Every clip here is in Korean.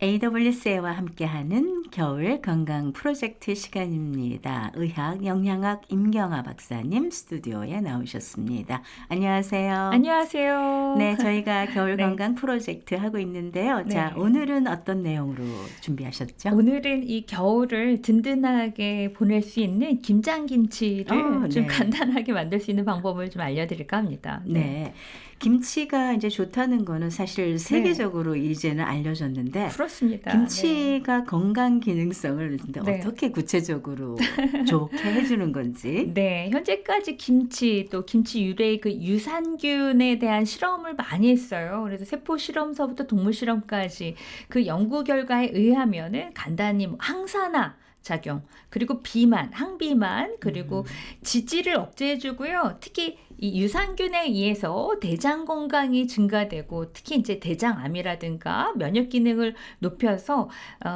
AWC와 함께하는 겨울 건강 프로젝트 시간입니다. 의학 영양학 임경아 박사님 스튜디오에 나오셨습니다. 안녕하세요. 안녕하세요. 네, 저희가 겨울 네. 건강 프로젝트 하고 있는데요. 자, 네. 오늘은 어떤 내용으로 준비하셨죠? 오늘은 이 겨울을 든든하게 보낼 수 있는 김장김치를 좀 네. 간단하게 만들 수 있는 방법을 좀 알려드릴까 합니다. 네. 김치가 이제 좋다는 거는 사실 세계적으로 이제는 알려졌는데 그렇습니다. 김치가 건강 기능성을 근데 네. 어떻게 구체적으로 좋게 해주는 건지. 네, 현재까지 김치 또 김치 유래의 그 유산균에 대한 실험을 많이 했어요. 그래서 세포 실험서부터 동물 실험까지 그 연구 결과에 의하면은 간단히 뭐 항산화 작용, 그리고 비만, 항비만, 그리고 지지를 억제해주고요. 특히 이 유산균에 의해서 대장 건강이 증가되고 특히 이제 대장암이라든가 면역 기능을 높여서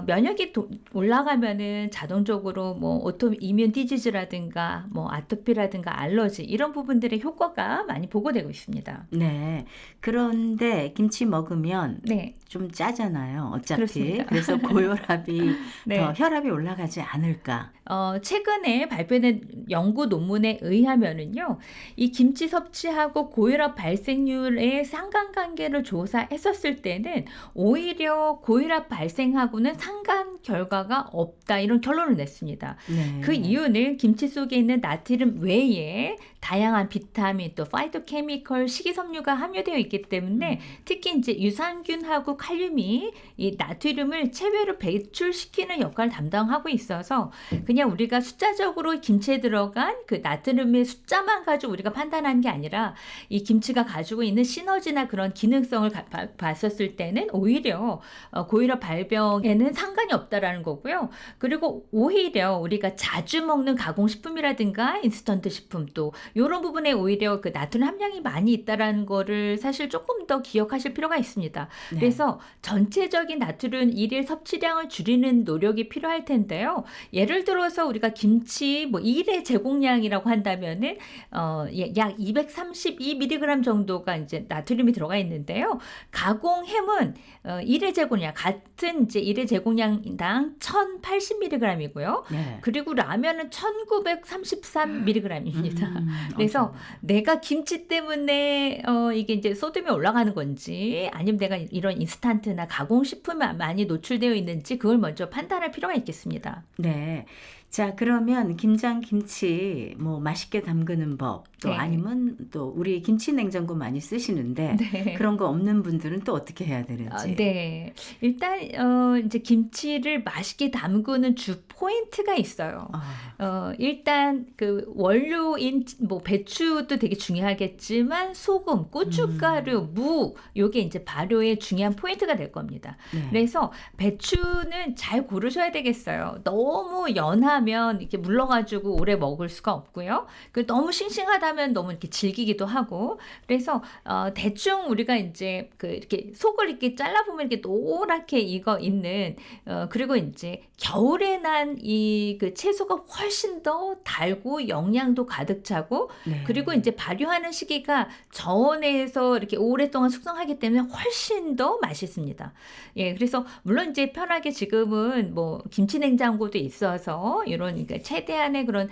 면역이 올라가면은 자동적으로 뭐 오토이뮨 디지즈라든가 뭐 아토피라든가 알러지 이런 부분들의 효과가 많이 보고되고 있습니다. 네. 그런데 김치 먹으면 네. 좀 짜잖아요. 어차피. 그렇습니다. 그래서 고혈압이 네. 더 혈압이 올라가지 않을까. 최근에 발표된 연구 논문에 의하면은요, 이 김치 섭취하고 고혈압 발생률의 상관관계를 조사했었을 때는 오히려 고혈압 발생하고는 상관 결과가 없다 이런 결론을 냈습니다. 네. 그 이유는 김치 속에 있는 나트륨 외에 다양한 비타민 또 파이토케미컬 식이섬유가 함유되어 있기 때문에 특히 이제 유산균하고 칼륨이 이 나트륨을 체외로 배출시키는 역할을 담당하고 있어서 그냥 우리가 숫자적으로 김치에 들어간 그 나트륨의 숫자만 가지고 우리가 판단하는 게 아니라 이 김치가 가지고 있는 시너지나 그런 기능성을 봤었을 때는 오히려 고혈압 발병에는 상관이 없다라는 거고요. 그리고 오히려 우리가 자주 먹는 가공식품이라든가 인스턴트 식품 또 이런 부분에 오히려 그 나트륨 함량이 많이 있다라는 거를 사실 조금 더 기억하실 필요가 있습니다. 네. 그래서 전체적인 나트륨 일일 섭취량을 줄이는 노력이 필요할 텐데요. 예를 들어서 우리가 김치 뭐 1회 제공량이라고 한다면은 약 232mg 정도가 이제 나트륨이 들어가 있는데요. 가공햄은 1회 제공량 같은 이제 1회 제공량당 1080mg이고요. 네. 그리고 라면은 1933mg입니다. 그래서 내가 김치 때문에 이게 이제 소듐이 올라가는 건지 아니면 내가 이런 인스턴트나 가공식품에 많이 노출되어 있는지 그걸 먼저 판단할 필요가 있겠습니다. 네. 자, 그러면 김장김치 뭐 맛있게 담그는 법 또 네. 아니면 또 우리 김치 냉장고 많이 쓰시는데 네. 그런 거 없는 분들은 또 어떻게 해야 되는지. 네. 일단 이제 김치를 맛있게 담그는 주 포인트가 있어요. 일단 그 원료인 뭐 배추도 되게 중요하겠지만 소금, 고춧가루, 무 요게 이제 발효의 중요한 포인트가 될 겁니다. 네. 그래서 배추는 잘 고르셔야 되겠어요. 너무 연하면 이렇게 물러가지고 오래 먹을 수가 없고요. 그 너무 싱싱하다면 너무 이렇게 질기기도 하고. 그래서 대충 우리가 이제 그 이렇게 속을 이렇게 잘라보면 이렇게 노랗게 익어 있는 그리고 이제 겨울에 난 이 그 채소가 훨씬 더 달고 영양도 가득 차고 네. 그리고 이제 발효하는 시기가 저온에서 이렇게 오랫동안 숙성하기 때문에 훨씬 더 맛있습니다. 예, 그래서 물론 이제 편하게 지금은 뭐 김치 냉장고도 있어서 이런 그러니까 최대한의 그런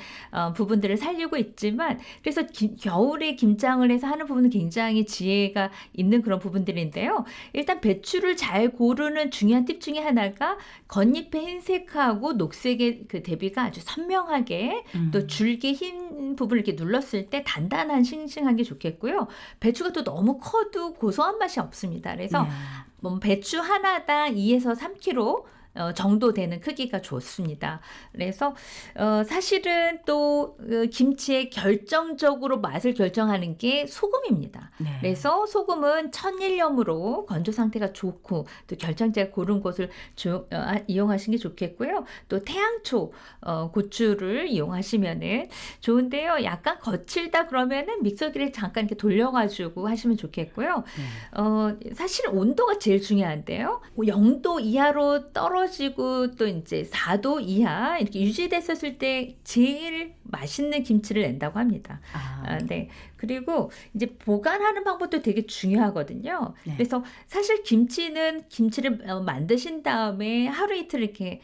부분들을 살리고 있지만 그래서 겨울에 김장을 해서 하는 부분은 굉장히 지혜가 있는 그런 부분들인데요. 일단 배추를 잘 고르는 중요한 팁 중에 하나가 겉잎의 흰색하고 녹색의 그 대비가 아주 선명하게 또 줄기 흰 부분을 이렇게 눌렀을 때 단단한 싱싱한 게 좋겠고요. 배추가 또 너무 커도 고소한 맛이 없습니다. 그래서 네. 뭐 배추 하나당 2에서 3kg 정도 되는 크기가 좋습니다. 그래서 사실은 또 김치의 결정적으로 맛을 결정하는 게 소금입니다. 네. 그래서 소금은 천일염으로 건조 상태가 좋고 또 결정제가 고른 곳을 이용하시는 게 좋겠고요. 또 태양초 고추를 이용하시면은 좋은데요. 약간 거칠다 그러면은 믹서기를 잠깐 이렇게 돌려가지고 하시면 좋겠고요. 사실 온도가 제일 중요한데요. 0도 이하로 떨어지는 식어지고 또 이제 4도 이하 이렇게 유지됐었을 때 제일 맛있는 김치를 낸다고 합니다. 네. 그리고 이제 보관하는 방법도 되게 중요하거든요. 네. 그래서 사실 김치를 만드신 다음에 하루 이틀 이렇게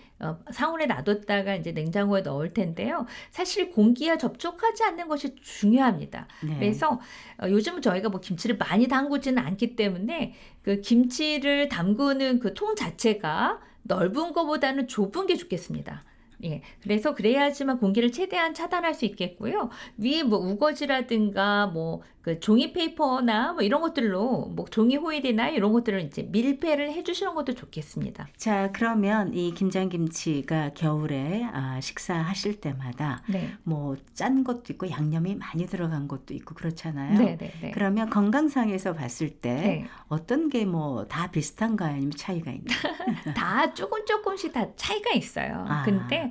상온에 놔뒀다가 이제 냉장고에 넣을 텐데요. 사실 공기와 접촉하지 않는 것이 중요합니다. 네. 그래서 요즘은 저희가 뭐 김치를 많이 담그지는 않기 때문에 그 김치를 담그는 그 통 자체가 넓은 것보다는 좁은 게 좋겠습니다. 예, 그래서 그래야지만 공기를 최대한 차단할 수 있겠고요. 위에 뭐 우거지라든가 뭐 그 종이 페이퍼나 뭐 이런 것들로 뭐 종이 호일이나 이런 것들을 이제 밀폐를 해주시는 것도 좋겠습니다. 자, 그러면 이 김장김치가 겨울에 식사하실 때마다 네, 뭐 짠 것도 있고 양념이 많이 들어간 것도 있고 그렇잖아요. 네, 네, 네. 그러면 건강상에서 봤을 때 네. 어떤 게 뭐 다 비슷한가요? 아니면 차이가 있나요? 다 조금씩 다 차이가 있어요. 아. 근데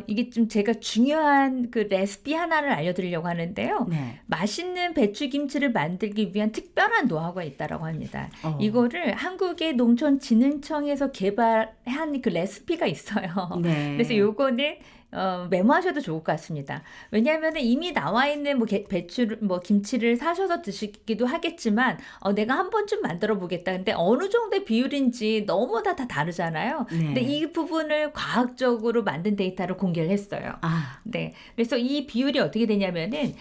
이게 좀 제가 중요한 그 레시피 하나를 알려드리려고 하는데요. 네. 맛있는 배추김치를 만들기 위한 특별한 노하우가 있다라고 합니다. 어. 이거를 한국의 농촌진흥청에서 개발한 그 레시피가 있어요. 네. 그래서 요거는 메모하셔도 좋을 것 같습니다. 왜냐하면 이미 나와 있는 뭐 배추를 뭐 김치를 사셔서 드시기도 하겠지만 내가 한 번쯤 만들어 보겠다. 근데 어느 정도의 비율인지 너무 다 다르잖아요. 네. 근데 이 부분을 과학적으로 만든 데이터를 공개를 했어요. 네. 그래서 이 비율이 어떻게 되냐면은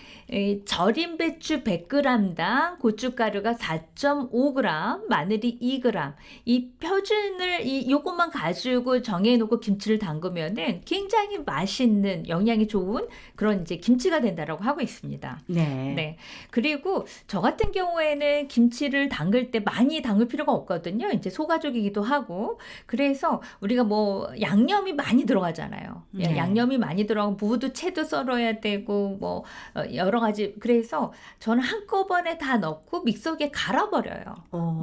절인 배추 100g당 고춧가루가 4.5g, 마늘이 2g. 이 표준을 요것만 가지고 정해놓고 김치를 담그면은 굉장히 맛있는 영양이 좋은 그런 이제 김치가 된다라고 하고 있습니다. 네. 네. 그리고 저 같은 경우에는 김치를 담글 때 많이 담글 필요가 없거든요. 이제 소가족이기도 하고. 그래서 우리가 뭐 양념이 많이 들어가잖아요. 네. 양념이 많이 들어가고 무도 채도 썰어야 되고 뭐 여러 가지. 그래서 저는 한꺼번에 다 넣고 믹서기에 갈아버려요.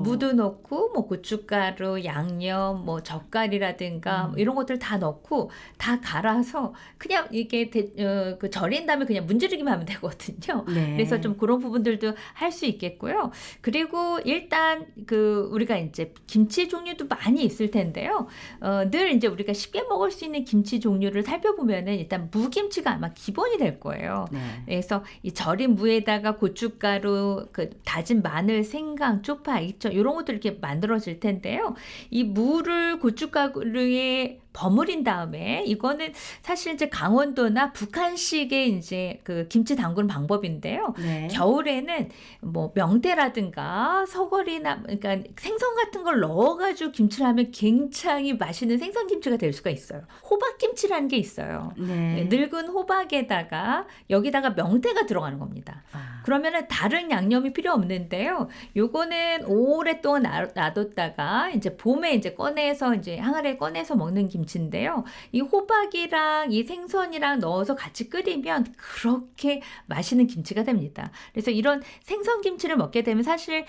무도 넣고 뭐 고춧가루, 양념, 뭐 젓갈이라든가 뭐 이런 것들 다 넣고 다 갈아서 그냥 이게 그 절인 다음에 그냥 문지르기만 하면 되거든요. 네. 그래서 좀 그런 부분들도 할 수 있겠고요. 그리고 일단 그 우리가 이제 김치 종류도 많이 있을 텐데요. 늘 이제 우리가 쉽게 먹을 수 있는 김치 종류를 살펴보면은 일단 무김치가 아마 기본이 될 거예요. 네. 그래서 이 절인 무에다가 고춧가루, 그 다진 마늘, 생강, 쪽파, 익죠. 이런 것들 이렇게 만들어질 텐데요. 이 무를 고춧가루에 버무린 다음에 이거는 사실 이제 강원도나 북한식의 이제 그 김치 담그는 방법인데요. 네. 겨울에는 뭐 명태라든가 서거리나 그러니까 생선 같은 걸 넣어가지고 김치를 하면 굉장히 맛있는 생선 김치가 될 수가 있어요. 호박김치라는 게 있어요. 네. 늙은 호박에다가 여기다가 명태가 들어가는 겁니다. 그러면은 다른 양념이 필요 없는데요. 요거는 오랫동안 놔뒀다가 이제 봄에 이제 꺼내서 이제 항아리에 꺼내서 먹는 김치인데요. 이 호박이랑 이 생선이랑 넣어서 같이 끓이면 그렇게 맛있는 김치가 됩니다. 그래서 이런 생선 김치를 먹게 되면 사실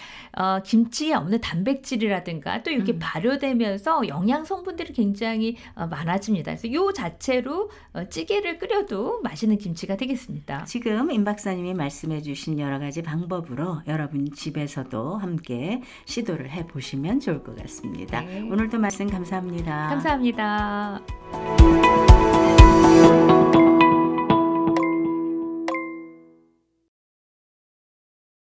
김치에 없는 단백질이라든가 또 이렇게 발효되면서 영양 성분들이 굉장히 많아집니다. 그래서 요 자체로 찌개를 끓여도 맛있는 김치가 되겠습니다. 지금 임 박사님이 말씀해 주신 여러 가지 방법으로 여러분 집에서도 함께 시도를 해보시면 좋을 것 같습니다. 네. 오늘도 말씀 감사합니다. 감사합니다.